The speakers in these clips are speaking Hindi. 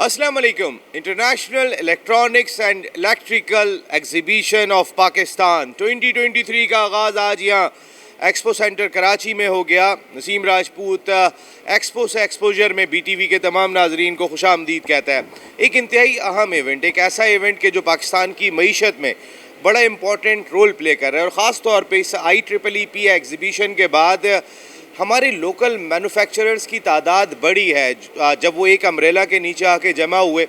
अस्सलाम वालेकुम। International electronics and electrical exhibition of Pakistan 2023 का आगाज़ आज यहाँ एक्सपो सेंटर कराची में हो गया। नसीम राजपूत एक्सपो से एक्सपोजर में BTV के तमाम नाजरीन को खुशामदीद कहता है। एक इंतहाई अहम इवेंट, एक ऐसा इवेंट के जो पाकिस्तान की मईशत में बड़ा इम्पोर्टेंट रोल प्ले कर रहा है और ख़ास तौर पे इस IEEE एग्जीबिशन के बाद हमारे लोकल मैन्युफैक्चरर्स की तादाद बढ़ी है। जब वो एक अम्ब्रेला के नीचे आके जमा हुए,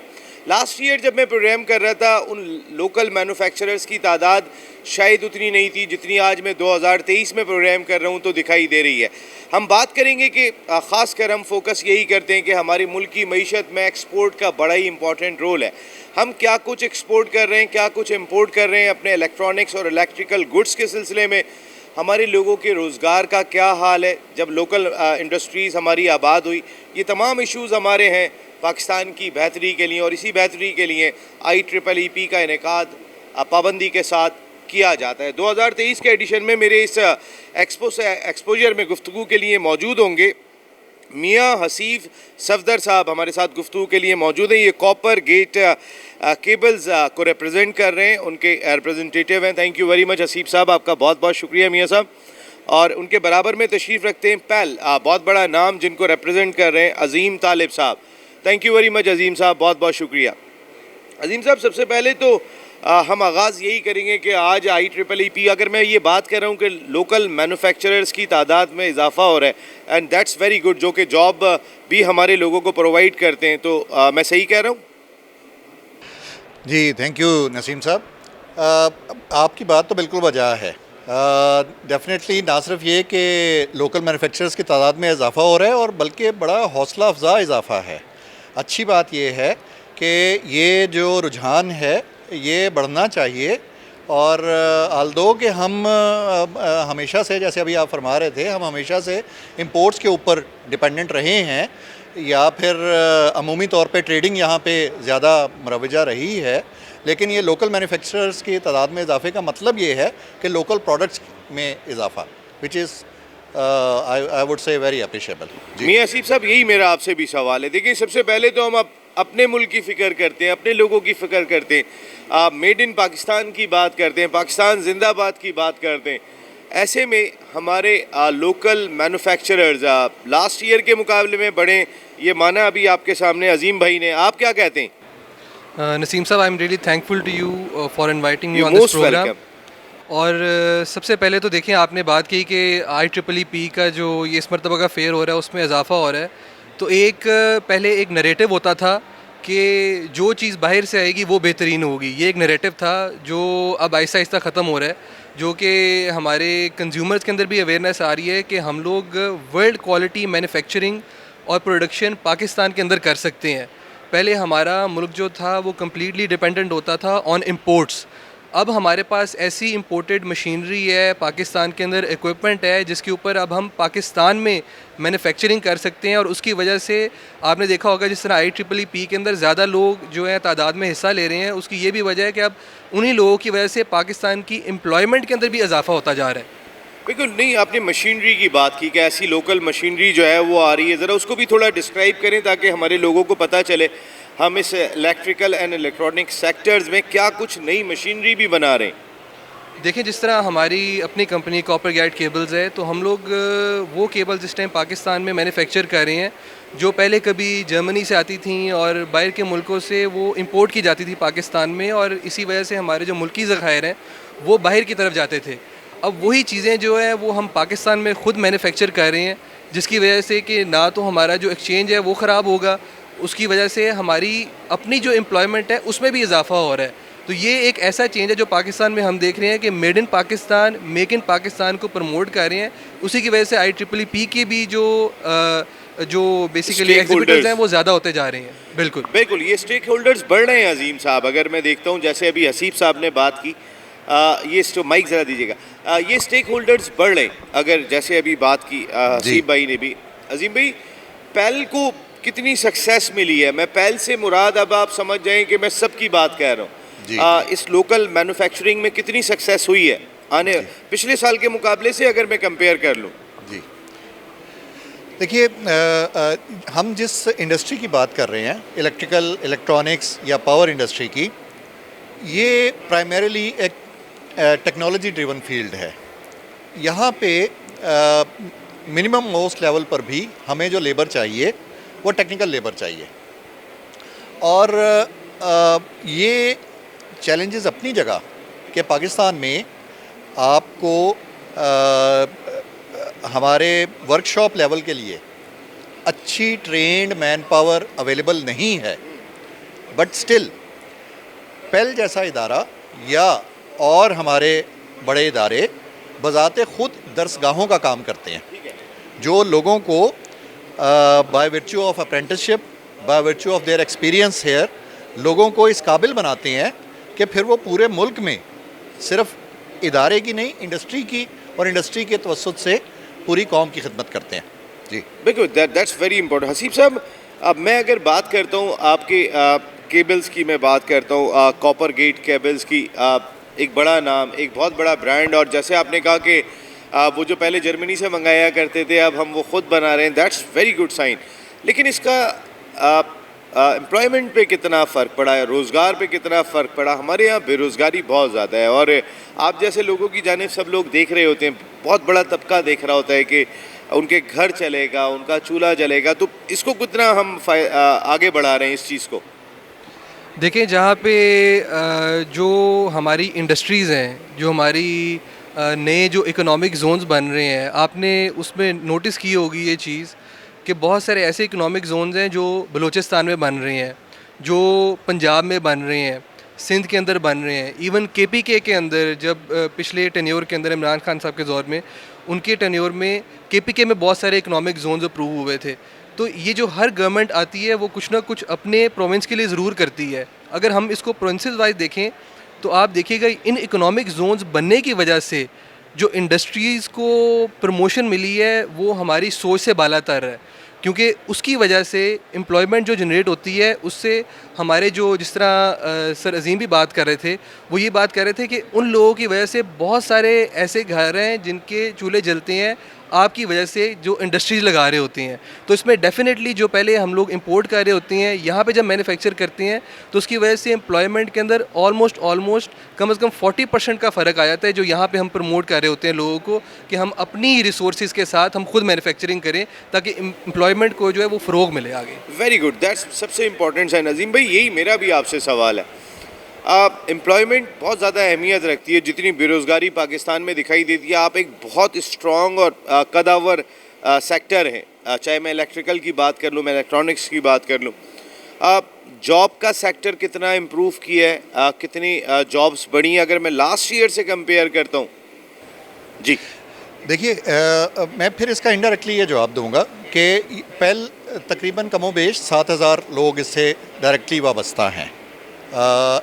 लास्ट ईयर जब मैं प्रोग्राम कर रहा था, उन लोकल मैन्युफैक्चरर्स की तादाद शायद उतनी नहीं थी जितनी आज मैं 2023 में प्रोग्राम कर रहा हूँ तो दिखाई दे रही है। हम बात करेंगे कि ख़ास कर हम फोकस यही करते हैं कि हमारी मुल्क की मईशत में एक्सपोर्ट का बड़ा ही इंपॉर्टेंट रोल है। हम क्या कुछ एक्सपोर्ट कर रहे हैं, क्या कुछ इम्पोर्ट कर रहे हैं अपने इलेक्ट्रॉनिक्स और इलेक्ट्रिकल गुड्स के सिलसिले में, हमारे लोगों के रोज़गार का क्या हाल है जब लोकल इंडस्ट्रीज़ हमारी आबाद हुई। ये तमाम इश्यूज़ हमारे हैं पाकिस्तान की बेहतरी के लिए, और इसी बेहतरी के लिए IEEE का इनेकाद पाबंदी के साथ किया जाता है। 2023 के एडिशन में मेरे इस एक्सपो से एक्सपोजर में गुफ्तगू के लिए मौजूद होंगे मियाँ हसीफ सफदर साहब, हमारे साथ गुफ्तगू के लिए मौजूद हैं। ये कॉपर गेट केबल्स को रिप्रेजेंट कर रहे हैं, उनके रिप्रेजेंटेटिव हैं। थैंक यू वेरी मच हसीफ साहब, आपका बहुत बहुत शुक्रिया मियाँ साहब। और उनके बराबर में तशरीफ़ रखते हैं पैल, बहुत बड़ा नाम जिनको रिप्रेजेंट कर रहे हैं, अजीम तालिब साहब। थैंक यू वेरी मच अजीम साहब, बहुत बहुत शुक्रिया। अजीम साहब, सबसे पहले तो हम आगाज़ यही करेंगे कि आज IEEE, अगर मैं ये बात कर रहा हूँ कि लोकल मैन्युफैक्चरर्स की तादाद में इजाफा हो रहा है, एंड दैट्स वेरी गुड, जो कि जॉब भी हमारे लोगों को प्रोवाइड करते हैं, तो मैं सही कह रहा हूँ? जी, थैंक यू नसीम साहब। आपकी बात तो बिल्कुल वजह है। डेफिनेटली ना सिर्फ ये कि लोकल मैन्युफैक्चरर्स की तादाद में इजाफा हो रहा है, और बल्कि बड़ा हौसला अफजा इजाफा है। अच्छी बात ये है कि ये जो रुझान है ये बढ़ना चाहिए। और आल्दो कि हम हमेशा से, जैसे अभी आप फरमा रहे थे, हम हमेशा से इंपोर्ट्स के ऊपर डिपेंडेंट रहे हैं, या फिर अमूमी तौर पे ट्रेडिंग यहाँ पे ज़्यादा मरवजा रही है, लेकिन ये लोकल मैन्युफैक्चरर्स की तादाद में इजाफे का मतलब ये है कि लोकल प्रोडक्ट्स में इजाफा, which is I would say very appreciable. मियाँ हसीफ साहब, यही मेरा आपसे भी सवाल है। देखिए, सबसे पहले तो हम अपने मुल्क की फ़िक्र करते हैं, अपने लोगों की फ़िक्र करते हैं, मेड इन पाकिस्तान की बात करते हैं, पाकिस्तान जिंदाबाद की बात करते हैं। ऐसे में हमारे लोकल मैन्युफैक्चरर्स लास्ट ईयर के मुकाबले में बढ़े, ये माना अभी आपके सामने अजीम भाई ने, आप क्या कहते हैं? नसीम साहब, I am really thankful to you for inviting me on this programme. और सबसे पहले तो देखिए, आपने बात की कि IEEE का जो ये इस मरतबा का फेयर हो रहा है उसमें इजाफा हो रहा है। तो पहले एक नरेटिव होता था कि जो चीज़ बाहर से आएगी वो बेहतरीन होगी, ये एक नरेटिव था जो अब आहिस्ता आहिस्ता ख़त्म हो रहा है, जो कि हमारे कंज्यूमर्स के अंदर भी अवेयरनेस आ रही है कि हम लोग वर्ल्ड क्वालिटी मैन्युफैक्चरिंग और प्रोडक्शन पाकिस्तान के अंदर कर सकते हैं। पहले हमारा मुल्क जो था वो कम्प्लीटली डिपेंडेंट होता था ऑन इम्पोर्ट्स। अब हमारे पास ऐसी इम्पोर्टेड मशीनरी है, पाकिस्तान के अंदर इक्विपमेंट है जिसके ऊपर अब हम पाकिस्तान में मैन्युफैक्चरिंग कर सकते हैं। और उसकी वजह से आपने देखा होगा, जिस तरह IEEE के अंदर ज़्यादा लोग जो है तादाद में हिस्सा ले रहे हैं, उसकी ये भी वजह है कि अब उन्हीं लोगों की वजह से पाकिस्तान की एम्प्लॉयमेंट के अंदर भी इजाफा होता जा रहा है। बिल्कुल नहीं, आपने मशीनरी की बात की कि ऐसी लोकल मशीनरी जो है वो आ रही है, ज़रा उसको भी थोड़ा डिस्क्राइब करें ताकि हमारे लोगों को पता चले हम इस इलेक्ट्रिकल एंड इलेक्ट्रॉनिक सेक्टर्स में क्या कुछ नई मशीनरी भी बना रहे हैं। देखिए, जिस तरह हमारी अपनी कंपनी कॉपर गेट केबल्स है, तो हम लोग वो केबल्स इस टाइम पाकिस्तान में मैन्युफैक्चर कर रहे हैं जो पहले कभी जर्मनी से आती थी और बाहर के मुल्कों से वो इंपोर्ट की जाती थी पाकिस्तान में, और इसी वजह से हमारे जो मुल्की ज़खायर हैं वो बाहर की तरफ जाते थे। अब वही चीज़ें जो है वो हम पाकिस्तान में ख़ुद मैन्युफैक्चर कर रहे हैं, जिसकी वजह से कि ना तो हमारा जो एक्सचेंज है वो ख़राब होगा, उसकी वजह से हमारी अपनी जो एम्प्लॉयमेंट है उसमें भी इजाफा हो रहा है। तो ये एक ऐसा चेंज है जो पाकिस्तान में हम देख रहे हैं कि made in Pakistan, make in Pakistan को प्रमोट कर रहे हैं। उसी की वजह से IEEE के भी जो बेसिकली एग्जीबिटर्स हैं वो ज़्यादा होते जा रहे हैं। बिल्कुल बिल्कुल, ये स्टेक होल्डर्स बढ़ रहे हैं अजीम साहब। अगर मैं देखता हूँ, जैसे अभी हसीफ साहब ने बात की, ये माइक ज़रा दीजिएगा, ये स्टेक होल्डर्स बढ़ रहे हैं। अगर जैसे अभी बात की हसीफ भाई ने भी, अजीम भाई, पैल को कितनी सक्सेस मिली है? मैं पैल से मुराद, अब आप समझ जाएं कि मैं सबकी बात कह रहा हूँ, इस लोकल मैन्युफैक्चरिंग में कितनी सक्सेस हुई है पिछले साल के मुकाबले से, अगर मैं कंपेयर कर लूँ? जी, देखिए हम जिस इंडस्ट्री की बात कर रहे हैं, इलेक्ट्रिकल, इलेक्ट्रॉनिक्स या पावर इंडस्ट्री की, ये प्राइमरीली एक टेक्नोलॉजी ड्रिवन फील्ड है। यहाँ पे मिनिमम मोस्ट लेवल पर भी हमें जो लेबर चाहिए वो टेक्निकल लेबर चाहिए। और ये चैलेंजेस अपनी जगह कि पाकिस्तान में आपको हमारे वर्कशॉप लेवल के लिए अच्छी ट्रेंड मैन पावर अवेलेबल नहीं है, बट स्टिल पेल जैसा इदारा या और हमारे बड़े इदारे बज़ाते ख़ुद दरसगाहों का काम करते हैं, जो लोगों को by virtue of apprenticeship, by virtue of their experience here, लोगों को इस काबिल बनाते हैं कि फिर वो पूरे मुल्क में सिर्फ इदारे की नहीं, इंडस्ट्री की और इंडस्ट्री के तवस्सुत से पूरी कौम की खिदमत करते हैं। जी बिल्कुल, दैट्स वेरी इंपॉर्टेंट। हसीब साहब, अब मैं अगर बात करता हूँ आपके केबल्स की, मैं बात करता हूँ कॉपर गेट केबल्स की, एक बड़ा नाम, एक बहुत बड़ा ब्रांड, और जैसे आपने कहा कि वो जो पहले जर्मनी से मंगाया करते थे अब हम वो ख़ुद बना रहे हैं, दैट्स वेरी गुड साइन। लेकिन इसका एम्प्लॉयमेंट पे कितना फ़र्क पड़ा है, रोज़गार पे कितना फ़र्क पड़ा? हमारे यहाँ बेरोज़गारी बहुत ज़्यादा है, और आप जैसे लोगों की जानिब सब लोग देख रहे होते हैं, बहुत बड़ा तबका देख रहा होता है कि उनके घर चलेगा, उनका चूल्हा जलेगा, तो इसको कितना हम आगे बढ़ा रहे हैं इस चीज़ को? देखिए, जहाँ पे जो हमारी इंडस्ट्रीज़ हैं, जो हमारी नए जो इकोनॉमिक जोन्स बन रहे हैं, आपने उसमें नोटिस की होगी ये चीज़ कि बहुत सारे ऐसे इकोनॉमिक जोन्स हैं जो बलूचिस्तान में बन रहे हैं, जो पंजाब में बन रहे हैं, सिंध के अंदर बन रहे हैं, इवन केपीके के अंदर। जब पिछले टेन्योर के अंदर इमरान खान साहब के दौर में, उनके टेन्योर में केपीके में बहुत सारे इकोनॉमिक जोन्स अप्रूव हुए थे। तो ये जो हर गवर्नमेंट आती है वो कुछ ना कुछ अपने प्रोविंस के लिए ज़रूर करती है। अगर हम इसको प्रोविंसेस वाइज देखें तो आप देखिएगा, इन इकोनॉमिक जोन्स बनने की वजह से जो इंडस्ट्रीज़ को प्रमोशन मिली है वो हमारी सोच से बालातर है, क्योंकि उसकी वजह से एम्प्लॉयमेंट जो जनरेट होती है उससे हमारे जो, जिस तरह सर अजीम भी बात कर रहे थे, वो ये बात कर रहे थे कि उन लोगों की वजह से बहुत सारे ऐसे घर हैं जिनके चूल्हे जलते हैं आपकी वजह से, जो इंडस्ट्रीज लगा रहे होती हैं। तो इसमें डेफिनेटली जो पहले हम लोग इंपोर्ट कर रहे होते हैं, यहाँ पे जब मैन्युफैक्चर करते हैं तो उसकी वजह से एम्प्लॉयमेंट के अंदर ऑलमोस्ट कम से कम 40% का फ़र्क आ जाता है, जो यहाँ पे हम प्रमोट कर रहे होते हैं लोगों को कि हम अपनी रिसोर्सेज के साथ हम खुद मैन्युफैक्चरिंग करें ताकि एम्प्लॉयमेंट को जो है वो फ़रोग मिले आगे। वेरी गुड, दैट्स सबसे इम्पोर्टेंट है। नज़ीम भाई, यही मेरा भी आपसे सवाल है। एम्प्लॉयमेंट बहुत ज़्यादा अहमियत रखती है, जितनी बेरोज़गारी पाकिस्तान में दिखाई देती है। आप एक बहुत स्ट्रॉन्ग और कदावर सेक्टर हैं, चाहे मैं इलेक्ट्रिकल की बात कर लूँ, मैं इलेक्ट्रॉनिक्स की बात कर लूँ। जॉब का सेक्टर कितना इम्प्रूव किया है, कितनी जॉब्स बढ़ी हैं अगर मैं लास्ट ईयर से कंपेयर करता हूँ? जी देखिए, मैं फिर इसका इनडायरेक्टली ये जवाब दूंगा कि पेल तकरीबन कमोबेश 7,000 लोग इससे डायरेक्टली वाबस्ता हैं।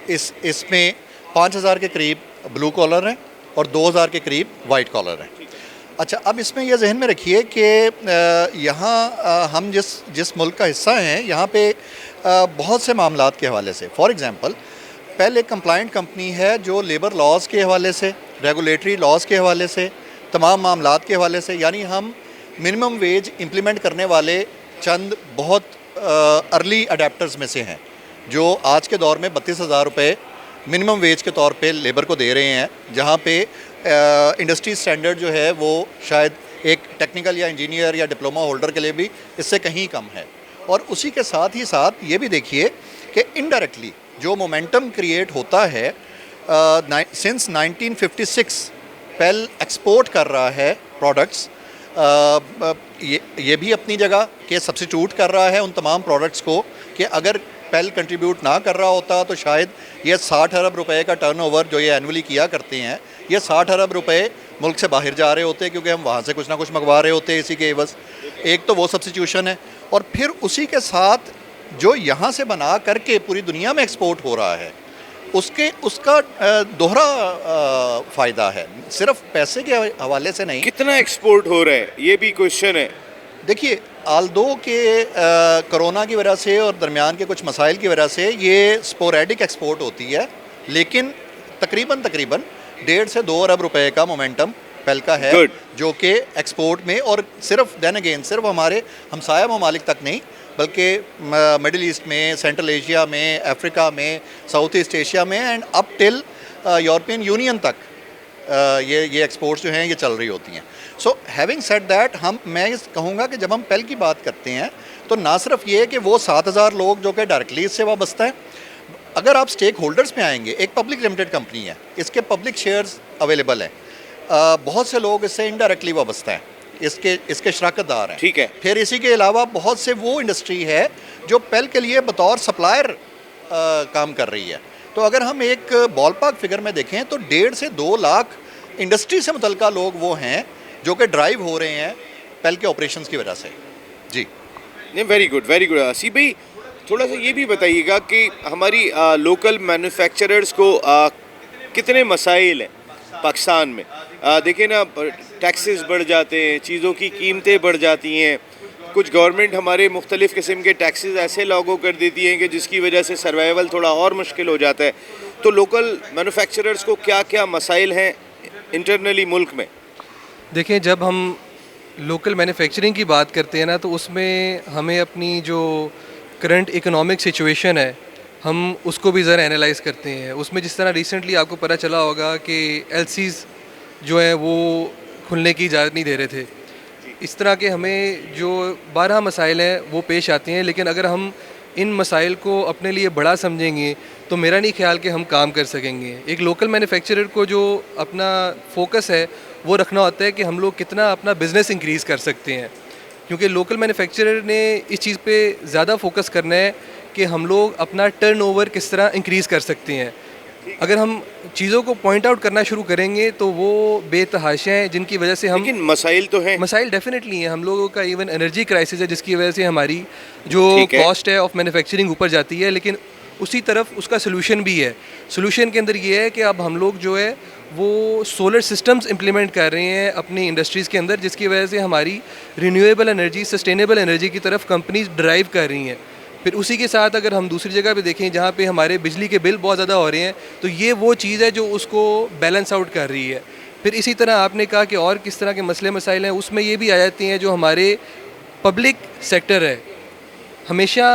इसमें 5,000 के करीब ब्लू कॉलर हैं और 2,000 के करीब वाइट कॉलर हैं। अच्छा, अब इसमें यह जहन में रखिए कि यहाँ हम जिस मुल्क का हिस्सा हैं, यहाँ पे बहुत से मामलात के हवाले से, फॉर एग्ज़ाम्पल पेल एक कंप्लाइंट कंपनी है जो लेबर लॉज के हवाले से, रेगुलेटरी लॉज के हवाले से, तमाम मामलात के हवाले से, यानी हम मिनिमम वेज इम्प्लीमेंट करने वाले चंद बहुत अर्ली अडेप्टर्स में से हैं, जो आज के दौर में 32,000 रुपये मिनिमम वेज के तौर पे लेबर को दे रहे हैं, जहाँ पे इंडस्ट्री स्टैंडर्ड जो है वो शायद एक टेक्निकल या इंजीनियर या डिप्लोमा होल्डर के लिए भी इससे कहीं कम है। और उसी के साथ ही साथ ये भी देखिए कि इनडायरेक्टली जो मोमेंटम क्रिएट होता है, सिंस 1956 पेल एक्सपोर्ट कर रहा है प्रोडक्ट्स, ये भी अपनी जगह के सब्स्टिट्यूट कर रहा है उन तमाम प्रोडक्ट्स को कि अगर पेल कंट्रीब्यूट ना कर रहा होता तो शायद ये 60 अरब रुपए का टर्नओवर जो ये एनुअली किया करते हैं, ये 60 अरब रुपए मुल्क से बाहर जा रहे होते, क्योंकि हम वहाँ से कुछ ना कुछ मंगवा रहे होते इसी के एवज। एक तो वो सब्स्टिट्यूशन है, और फिर उसी के साथ जो यहाँ से बना करके पूरी दुनिया में एक्सपोर्ट हो रहा है, उसका दोहरा फ़ायदा है, सिर्फ पैसे के हवाले से नहीं। कितना एक्सपोर्ट हो रहा है ये भी क्वेश्चन है। देखिए, आल्दो के कोरोना की वजह से और दरमियान के कुछ मसाइल की वजह से ये स्पोरेडिक एक्सपोर्ट होती है, लेकिन तकरीबन 1.5 से 2 अरब रुपए का मोमेंटम पेल का है Good. जो कि एक्सपोर्ट में, और सिर्फ देन अगेन सिर्फ हमारे हमसाया ममालिक तक नहीं बल्कि मिडिल ईस्ट में, सेंट्रल एशिया में, अफ्रीका में, साउथ ईस्ट एशिया में and up till European union तक ये एक्सपोर्ट्स जो हैं ये चल रही होती हैं। सो हैविंग सेड दैट, मैं इस कहूँगा कि जब हम पेल की बात करते हैं तो ना सिर्फ ये कि वो 7,000 लोग जो कि डायरेक्टली इससे वाबस्ता हैं, अगर आप स्टेक होल्डर्स में आएंगे, एक पब्लिक लिमिटेड कंपनी है, इसके पब्लिक शेयर्स अवेलेबल हैं, बहुत से लोग इससे इनडायरेक्टली वाबस्ता हैं, इसके शराकतदार हैं। ठीक है। फिर इसी के अलावा बहुत से वो इंडस्ट्री है जो पेल के लिए बतौर सप्लायर काम कर रही है। तो अगर हम एक बॉल पार्क फिगर में देखें तो 1.5 से 2 लाख इंडस्ट्री से मुतल्लिका लोग वो हैं जो कि ड्राइव हो रहे हैं पेल के ऑपरेशंस की वजह से। जी नहीं, very good very good. Haseeb भाई, थोड़ा सा ये भी बताइएगा कि हमारी लोकल मैन्युफैक्चरर्स को कितने मसाइल हैं पाकिस्तान में। देखिए ना, टैक्सेस बढ़ जाते हैं, चीज़ों की कीमतें बढ़ जाती हैं, कुछ गवर्नमेंट हमारे मुख्तलिफ़ किस्म के टैक्सेस ऐसे लागू कर देती हैं कि जिसकी वजह से सर्वाइवल थोड़ा और मुश्किल हो जाता है। तो लोकल मैन्युफैक्चरर्स को क्या क्या मसाइल हैं इंटरनली मुल्क में? देखिए, जब हम लोकल मैन्युफैक्चरिंग की बात करते हैं ना, तो उसमें हमें अपनी जो करंट इकोनॉमिक सिचुएशन है हम उसको भी ज़रा एनालाइज़ करते हैं। उसमें जिस तरह रिसेंटली आपको पता चला होगा कि एलसीज़ जो है वो खुलने की इजाज़त नहीं दे रहे थे। इस तरह के हमें जो 12 मसाइल हैं वो पेश आते हैं, लेकिन अगर हम इन मसाइल को अपने लिए बड़ा समझेंगे तो मेरा नहीं ख्याल कि हम काम कर सकेंगे। एक लोकल मैन्युफैक्चरर को जो अपना फोकस है वो रखना होता है कि हम लोग कितना अपना बिज़नेस इंक्रीज़ कर सकते हैं, क्योंकि लोकल मैन्युफैक्चरर ने इस चीज़ पे ज़्यादा फोकस करना है कि हम लोग अपना टर्नओवर किस तरह इंक्रीज़ कर सकते हैं। अगर हम चीज़ों को पॉइंट आउट करना शुरू करेंगे तो वो बेतहाशा हैं, जिनकी वजह से हम, लेकिन मसाइल तो हैं, मसाइल डेफिनेटली हैं। हम लोगों का इवन एनर्जी क्राइसिस है जिसकी वजह से हमारी जो कॉस्ट है ऑफ मैन्युफैक्चरिंग ऊपर जाती है, लेकिन उसी तरफ उसका सोल्यूशन भी है। सोल्यूशन के अंदर ये है कि अब हम लोग जो है वो सोलर सिस्टम्स इम्प्लीमेंट कर रहे हैं अपनी इंडस्ट्रीज़ के अंदर, जिसकी वजह से हमारी रिन्यूएबल एनर्जी, सस्टेनेबल एनर्जी की तरफ कंपनीज ड्राइव कर रही हैं। फिर उसी के साथ अगर हम दूसरी जगह पे देखें जहाँ पे हमारे बिजली के बिल बहुत ज़्यादा हो रहे हैं, तो ये वो चीज़ है जो उसको बैलेंस आउट कर रही है। फिर इसी तरह आपने कहा कि और किस तरह के मसले मसाइल हैं, उसमें ये भी आ जाती हैं जो हमारे पब्लिक सेक्टर है। हमेशा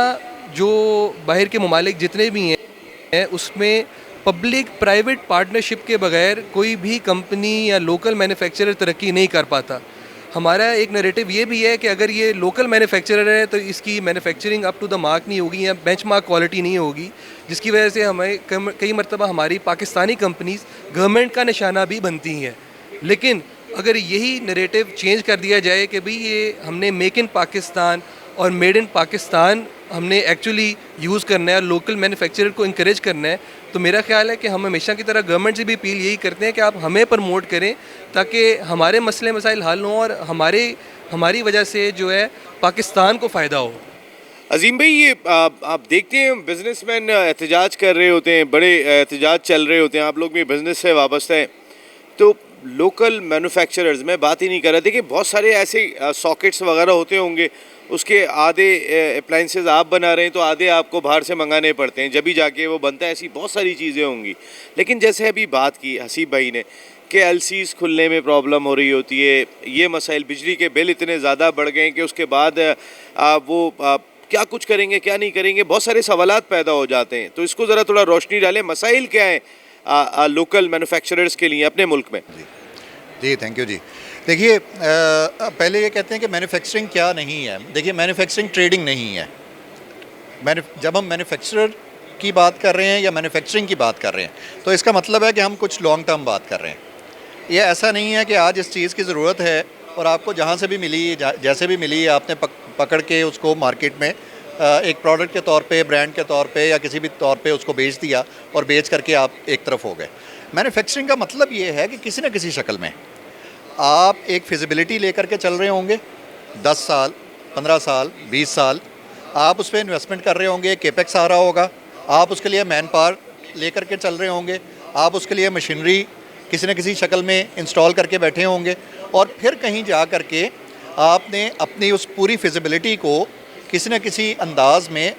जो बाहर के ममालिक जितने भी हैं उसमें पब्लिक प्राइवेट पार्टनरशिप के बगैर कोई भी कंपनी या लोकल मैन्युफैक्चरर तरक्की नहीं कर पाता। हमारा एक नैरेटिव ये भी है कि अगर ये लोकल मैन्युफैक्चरर है तो इसकी manufacturing up to the mark नहीं होगी या बेंचमार्क क्वालिटी नहीं होगी, जिसकी वजह से हमें कई मरतबा हमारी पाकिस्तानी कंपनीज गवर्नमेंट का निशाना भी बनती हैं। लेकिन अगर यही नैरेटिव चेंज कर दिया जाए कि भाई ये हमने मेक इन पाकिस्तान और मेड इन पाकिस्तान हमने एक्चुअली यूज़ करना है और लोकल मैन्युफैक्चरर को इंकरेज करना है, तो मेरा ख्याल है कि हम हमेशा की तरह गवर्नमेंट से भी अपील यही करते हैं कि आप हमें प्रमोट करें ताकि हमारे मसले मसाइल हल हों और हमारी वजह से जो है पाकिस्तान को फ़ायदा हो। अजीम भाई, ये आप देखते हैं बिजनेसमैन एहतजाज कर रहे होते हैं, बड़े एहतजाज चल रहे होते हैं, आप लोग भी बिज़नेस से वाबस्ता हैं, तो लोकल मैन्युफैक्चरर्स, मैं बात ही नहीं कर रहा, देखिए बहुत सारे ऐसे सॉकेट्स वगैरह होते होंगे, उसके आधे अप्लाइंसेस आप बना रहे हैं तो आधे आपको बाहर से मंगाने पड़ते हैं, जब भी जाके वो बनता है। ऐसी बहुत सारी चीज़ें होंगी। लेकिन जैसे अभी बात की हसीब भाई ने कि एलसीज़ खुलने में प्रॉब्लम हो रही होती है, ये मसाइल, बिजली के बिल इतने ज़्यादा बढ़ गए हैं कि उसके बाद क्या कुछ करेंगे क्या नहीं करेंगे, बहुत सारे सवालात पैदा हो जाते हैं। तो इसको ज़रा थोड़ा रोशनी डालें, मसाइल क्या हैं लोकल मैन्युफैक्चरर्स के लिए अपने मुल्क में? जी थैंक यू जी। देखिए, पहले ये कहते हैं कि मैन्युफैक्चरिंग क्या नहीं है। देखिए, मैन्युफैक्चरिंग ट्रेडिंग नहीं है। जब हम मैन्युफैक्चरर की बात कर रहे हैं या मैन्युफैक्चरिंग की बात कर रहे हैं तो इसका मतलब है कि हम कुछ लॉन्ग टर्म बात कर रहे हैं। ये ऐसा नहीं है कि आज इस चीज़ की ज़रूरत है और आपको जहाँ से भी मिली, जैसे भी मिली, आपने पकड़ के उसको मार्केट में एक प्रोडक्ट के तौर पे, ब्रांड के तौर पे या किसी भी तौर पे उसको बेच दिया और बेच करके आप एक तरफ हो गए। मैन्युफैक्चरिंग का मतलब ये है कि किसी न किसी शक्ल में आप एक फिजिबिलिटी लेकर के चल रहे होंगे, 10 साल, 15 साल, 20 साल आप उस पर इन्वेस्टमेंट कर रहे होंगे, केपेक्स आ रहा होगा, आप उसके लिए मैन पावर लेकर के चल रहे होंगे, आप उसके लिए मशीनरी किसी न किसी शक्ल में इंस्टॉल करके बैठे होंगे और फिर कहीं जा कर के आपने अपनी उस पूरी फिजिबिलिटी को किसी न किसी अंदाज में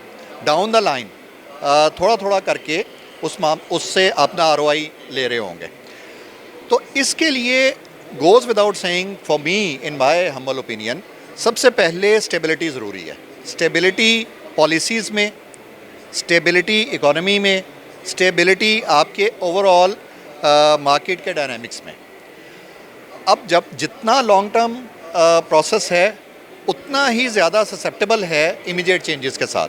डाउन द लाइन थोड़ा थोड़ा करके उससे अपना ROI ले रहे होंगे। तो इसके लिए goes without saying for me in my humble opinion, सबसे पहले स्टेबिलिटी ज़रूरी है। स्टेबिलिटी पॉलिसीज़ में, स्टेबिलिटी इकोनॉमी में, स्टेबिलिटी आपके ओवरऑल मार्केट के डायनामिक्स में। अब जब जितना लॉन्ग टर्म प्रोसेस है उतना ही ज़्यादा ससेप्टेबल है इमीडिएट चेंजेस के साथ।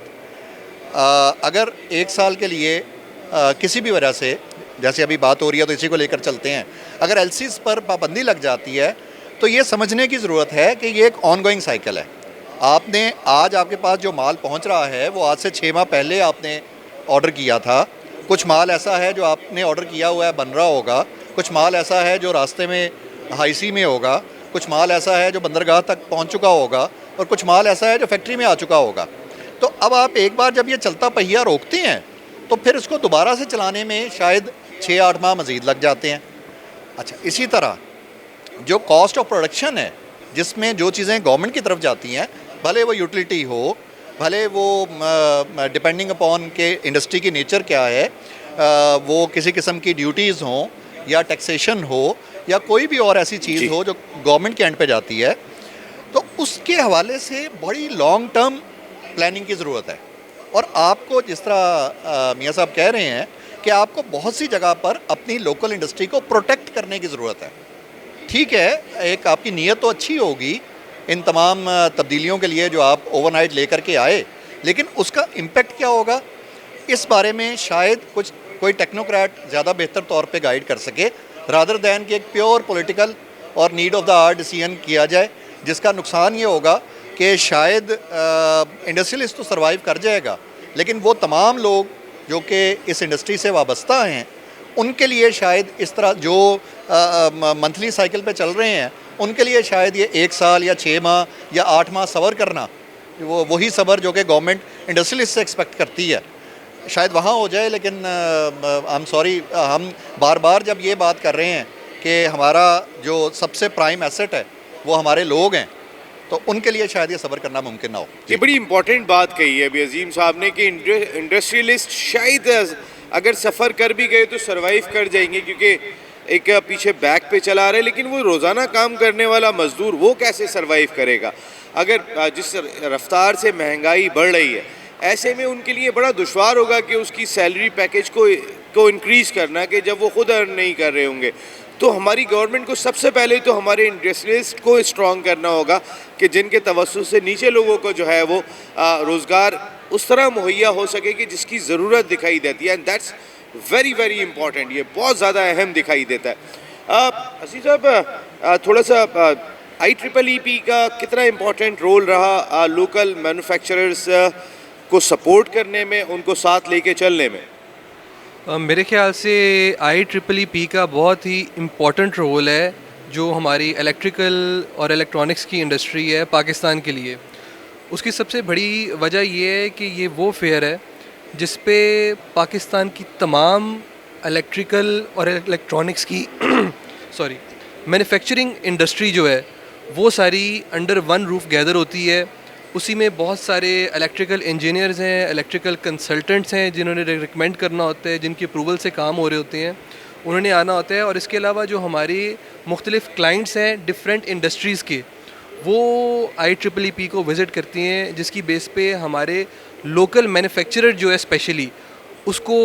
अगर एक साल के लिए किसी भी वजह से, जैसे अभी बात हो रही है तो इसी को लेकर चलते हैं, अगर एलसीज़ पर पाबंदी लग जाती है तो ये समझने की ज़रूरत है कि ये एक ऑनगोइंग साइकिल है। आपने आज आपके पास जो माल पहुंच रहा है वो आज से 6 माह पहले आपने ऑर्डर किया था। कुछ माल ऐसा है जो आपने ऑर्डर किया हुआ है, बन रहा होगा। कुछ माल ऐसा है जो रास्ते में हाई सी में होगा। कुछ माल ऐसा है जो बंदरगाह तक पहुंच चुका होगा, और कुछ माल ऐसा है जो फैक्ट्री में आ चुका होगा। तो अब आप एक बार जब ये चलता पहिया रोकते हैं तो फिर इसको दोबारा से चलाने में शायद 6-8 माह मज़ीद लग जाते हैं। अच्छा, इसी तरह जो कॉस्ट ऑफ प्रोडक्शन है, जिसमें जो चीज़ें गवर्नमेंट की तरफ जाती हैं, भले वो यूटिलिटी हो, भले वो डिपेंडिंग अपॉन के इंडस्ट्री की नेचर क्या है, वो किसी किस्म की ड्यूटीज़ हों या टैक्सेशन हो या कोई भी और ऐसी चीज़ हो जो गवर्नमेंट के एंड पे जाती है, तो उसके हवाले से बड़ी लॉन्ग टर्म प्लानिंग की ज़रूरत है। और आपको जिस तरह मियाँ साहब कह रहे हैं कि आपको बहुत सी जगह पर अपनी लोकल इंडस्ट्री को प्रोटेक्ट करने की ज़रूरत है। ठीक है, एक आपकी नीयत तो अच्छी होगी इन तमाम तब्दीलियों के लिए जो आप ओवरनाइट लेकर के आए, लेकिन उसका इम्पेक्ट क्या होगा इस बारे में शायद कोई टेक्नोक्रेट ज़्यादा बेहतर तौर पे गाइड कर सके, रादर दैन कि एक प्योर पॉलिटिकल और need of the hour decision किया जाए, जिसका नुकसान ये होगा कि शायद इंडस्ट्रियलिस्ट तो सर्वाइव कर जाएगा, लेकिन वो तमाम लोग जो कि इस इंडस्ट्री से वाबस्ता हैं उनके लिए शायद इस तरह जो मंथली साइकिल पे चल रहे हैं उनके लिए शायद ये 1 साल या 6 माह या 8 माह सब्र करना, वही सब्र जो कि गवर्नमेंट इंडस्ट्रियलिस्ट से एक्सपेक्ट करती है, शायद वहाँ हो जाए। लेकिन आई एम सॉरी, हम बार बार जब ये बात कर रहे हैं कि हमारा जो सबसे प्राइम एसेट है वो हमारे लोग हैं, तो उनके लिए शायद ये सब्र करना मुमकिन ना हो। ये बड़ी इंपॉर्टेंट बात कही है अभी अजीम साहब ने कि इंडस्ट्रियलिस्ट शायद अगर सफ़र कर भी गए तो सरवाइव कर जाएंगे, क्योंकि एक पीछे बैक पे चला रहे, लेकिन वो रोज़ाना काम करने वाला मज़दूर वो कैसे सरवाइव करेगा अगर जिस रफ्तार से महंगाई बढ़ रही है। ऐसे में उनके लिए बड़ा दुश्वार होगा कि उसकी सैलरी पैकेज को इंक्रीज़ करना, कि जब वो खुद अर्न नहीं कर रहे होंगे। तो हमारी गवर्नमेंट को सबसे पहले तो हमारे इंडस्ट्रियलिस्ट को स्ट्रॉन्ग करना होगा कि जिनके तवज्जुह से नीचे लोगों को जो है वो रोज़गार उस तरह मुहैया हो सके कि जिसकी ज़रूरत दिखाई देती है। And that's very very important, ये बहुत ज़्यादा अहम दिखाई देता है। असीम साहब, थोड़ा सा IEEE का कितना इम्पोर्टेंट रोल रहा लोकल मैन्युफैक्चरर्स को सपोर्ट करने में, उनको साथ लेके चलने में? मेरे ख्याल से IEEE का बहुत ही इम्पोर्टेंट रोल है जो हमारी इलेक्ट्रिकल और इलेक्ट्रॉनिक्स की इंडस्ट्री है पाकिस्तान के लिए। उसकी सबसे बड़ी वजह ये है कि ये वो फेयर है जिस पे पाकिस्तान की तमाम इलेक्ट्रिकल और इलेक्ट्रॉनिक्स की मैन्युफैक्चरिंग इंडस्ट्री जो है वो सारी अंडर वन रूफ गैदर होती है। उसी में बहुत सारे इलेक्ट्रिकल इंजीनियर्स हैं, इलेक्ट्रिकल कंसल्टेंट्स हैं जिन्होंने रिकमेंड करना होता है, जिनकी अप्रूवल से काम हो रहे होते हैं, उन्होंने आना होता है। और इसके अलावा जो हमारी मुख्तलिफ़ क्लाइंट्स हैं डिफरेंट इंडस्ट्रीज़ के, वो IEEE को विज़िट करती हैं, जिसकी बेस पे हमारे लोकल मैन्युफैक्चरर जो है स्पेशली उसको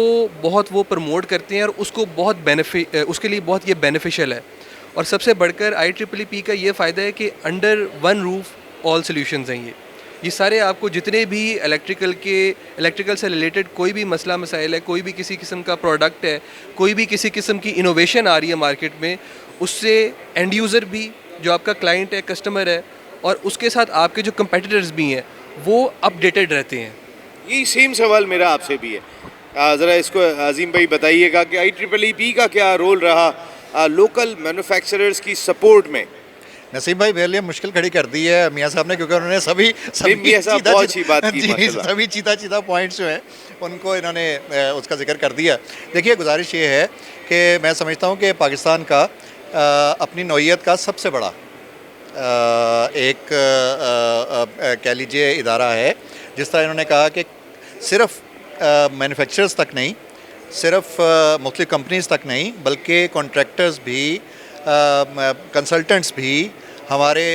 बहुत वो प्रमोट करते हैं और उसको बहुत उसके लिए बहुत ये बेनिफिशियल है। और सबसे बढ़कर IEEE का ये फ़ायदा है कि under one roof all solutions हैं। ये सारे आपको जितने भी इलेक्ट्रिकल से रिलेटेड कोई भी मसला मसाइल है, कोई भी किसी किस्म का प्रोडक्ट है, कोई भी किसी किस्म की इनोवेशन आ रही है मार्केट में, उससे एंड यूज़र भी जो आपका क्लाइंट है, कस्टमर है, और उसके साथ आपके जो कंपेटिटर्स भी हैं वो अपडेटेड रहते हैं। यही सेम सवाल मेरा आपसे भी है। ज़रा इसको अजीम भाई बताइएगा कि IEEE का क्या रोल रहा लोकल मैन्युफैक्चरर्स की सपोर्ट में? नसीम भाई मेरे लिए मुश्किल खड़ी कर दी है मियाँ साहब ने, क्योंकि उन्होंने सभी चीता पॉइंट्स जो हैं उनको इन्होंने उसका जिक्र कर दिया। देखिए, गुजारिश ये है कि मैं समझता हूँ कि पाकिस्तान का अपनी नौइयत का सबसे बड़ा एक कह लीजिए इदारा है। जिस तरह इन्होंने कहा कि सिर्फ मैन्युफैक्चरर्स तक नहीं, सिर्फ मुख्तलिफ कंपनीज़ तक नहीं, बल्कि कॉन्ट्रैक्टर्स भी कंसल्टेंट्स भी, हमारे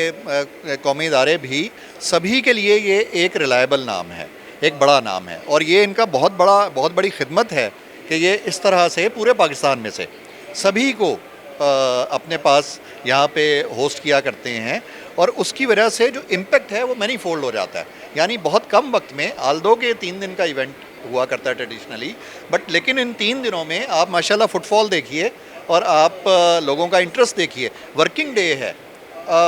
कौमी इदारे भी, सभी के लिए ये एक रिलायबल नाम है, एक बड़ा नाम है। और ये इनका बहुत बड़ी खिदमत है कि ये इस तरह से पूरे पाकिस्तान में से सभी को अपने पास यहाँ पे होस्ट किया करते हैं, और उसकी वजह से जो इम्पेक्ट है वो मैनी फोल्ड हो जाता है। यानी बहुत कम वक्त में, आल्दो के 3 दिन का इवेंट हुआ करता है ट्रेडिशनली, बट लेकिन इन 3 दिनों में आप माशाल्लाह फुटफॉल देखिए और आप लोगों का इंटरेस्ट देखिए। वर्किंग डे है,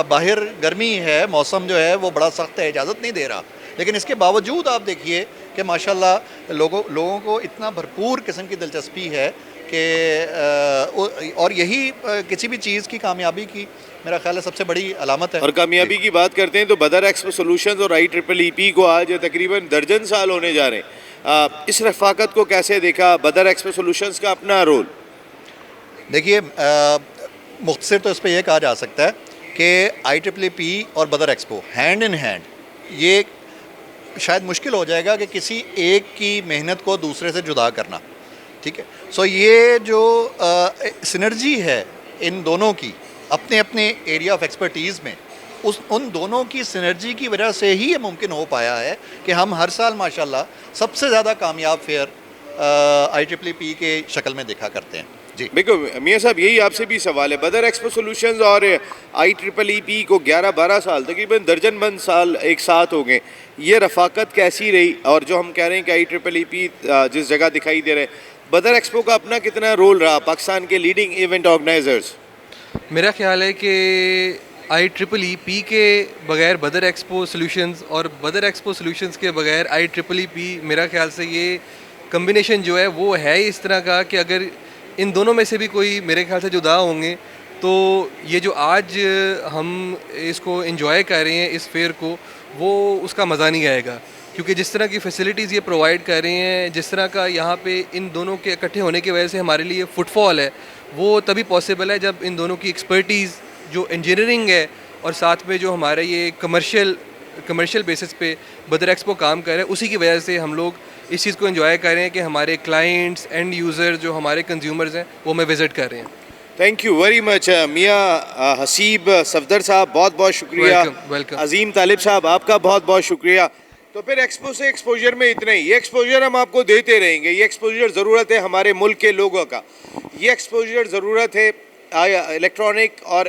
बाहर गर्मी है, मौसम जो है वो बड़ा सख्त है, इजाज़त नहीं दे रहा, लेकिन इसके बावजूद आप देखिए कि माशाल्लाह लोगों को इतना भरपूर किस्म की दिलचस्पी है कि और यही किसी भी चीज़ की कामयाबी की मेरा ख्याल है सबसे बड़ी अलामत है। और कामयाबी की बात करते हैं तो बदर एक्सपो सॉल्यूशंस और IEEE को आज तकरीबन दर्जन साल होने जा रहे हैं। इस रफ़ाकत को कैसे देखा, बदर एक्सपो सॉल्यूशंस का अपना रोल? देखिए, मुख्तसर तो इस पर यह कहा जा सकता है कि IEEE और बदर एक्सपो हैंड इन हैंड, ये शायद मुश्किल हो जाएगा कि किसी एक की मेहनत को दूसरे से जुदा करना, ठीक है। सो ये जो सिनर्जी है इन दोनों की अपने अपने एरिया ऑफ एक्सपर्टीज़ में, उन दोनों की सिनर्जी की वजह से ही ये मुमकिन हो पाया है कि हम हर साल माशाल्लाह सबसे ज़्यादा कामयाब फेयर IEEE के शक्ल में देखा करते हैं। जी बिल्कुल मियाँ साहब, यही आपसे भी सवाल है। बदर एक्सपो सॉल्यूशंस और IEEE को 11-12 साल, तकरीबन दर्जन बंद साल एक साथ हो गए, ये रफ़ाकत कैसी रही? और जो हम कह रहे हैं कि IEEE जिस जगह दिखाई दे रहे हैं, बदर एक्सपो का अपना कितना रोल रहा पाकिस्तान के लीडिंग इवेंट ऑर्गेनाइजर्स? मेरा ख्याल है कि IEEE के बगैर बदर एक्सपो सॉल्यूशंस और बदर एक्सपो सॉल्यूशंस के बगैर IEEE, मेरा ख्याल से ये कम्बिनेशन जो है वो है इस तरह का कि अगर इन दोनों में से भी कोई मेरे ख्याल से जुदा होंगे तो ये जो आज हम इसको एंजॉय कर रहे हैं इस फेयर को, वो उसका मज़ा नहीं आएगा। क्योंकि जिस तरह की फैसिलिटीज़ ये प्रोवाइड कर रहे हैं, जिस तरह का यहाँ पे इन दोनों के इकट्ठे होने की वजह से हमारे लिए फुटफॉल है, वो तभी पॉसिबल है जब इन दोनों की एक्सपर्टीज़ जो इंजीनियरिंग है और साथ में जो हमारे ये कमर्शियल बेसिस पे बदर एक्सपो काम कर रहे हैं, उसी की वजह से हम लोग इस चीज़ को एंजॉय कर रहे हैं कि हमारे क्लाइंट्स एंड यूज़र जो हमारे कंज्यूमर्स हैं वो हमें विज़िट कर रहे हैं। थैंक यू वेरी मच मियाँ हसीब सफदर साहब, बहुत बहुत शुक्रिया। वेलकम। अजीम तालिब साहब, आपका बहुत बहुत शुक्रिया। तो फिर एक्सपो से एक्सपोजर में इतना ही, ये एक्सपोजर हम आपको देते रहेंगे। ये एक्सपोजर ज़रूरत है हमारे मुल्क के लोगों का, ये एक्सपोजर ज़रूरत है इलेक्ट्रॉनिक और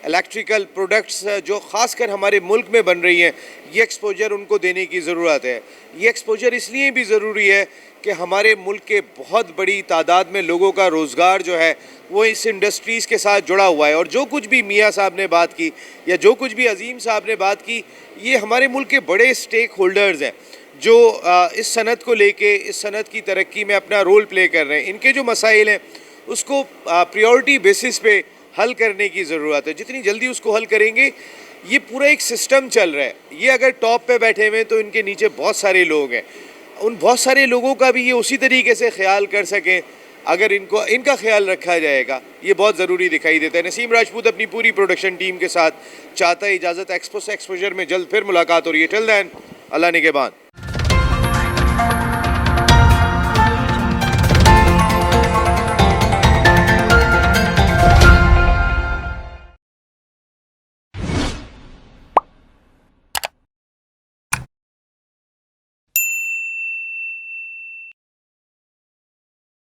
इलेक्ट्रिकल प्रोडक्ट्स जो ख़ासकर हमारे मुल्क में बन रही हैं, ये एक्सपोजर उनको देने की ज़रूरत है। ये एक्सपोजर इसलिए भी ज़रूरी है कि हमारे मुल्क के बहुत बड़ी तादाद में लोगों का रोज़गार जो है वो इस इंडस्ट्रीज़ के साथ जुड़ा हुआ है। और जो कुछ भी मियाँ साहब ने बात की या जो कुछ भी अजीम साहब ने बात की, ये हमारे मुल्क के बड़े स्टेक होल्डर्स हैं जो इस सनत को लेके, इस सनत की तरक्की में अपना रोल प्ले कर रहे हैं। इनके जो मसाइल हैं उसको प्रायोरिटी बेसिस पे हल करने की ज़रूरत है। जितनी जल्दी उसको हल करेंगे, ये पूरा एक सिस्टम चल रहा है। ये अगर टॉप पे बैठे हुए हैं तो इनके नीचे बहुत सारे लोग हैं, उन बहुत सारे लोगों का भी ये उसी तरीके से ख्याल कर सकें। अगर इनका ख्याल रखा जाएगा, ये बहुत ज़रूरी दिखाई देता है। नसीम राजपूत अपनी पूरी प्रोडक्शन टीम के साथ चाहता है इजाज़त एक्सपो से एक्सपोजर में जल्द फिर मुलाकात हो रही है। टिल देन, अल्लाह निगहबान।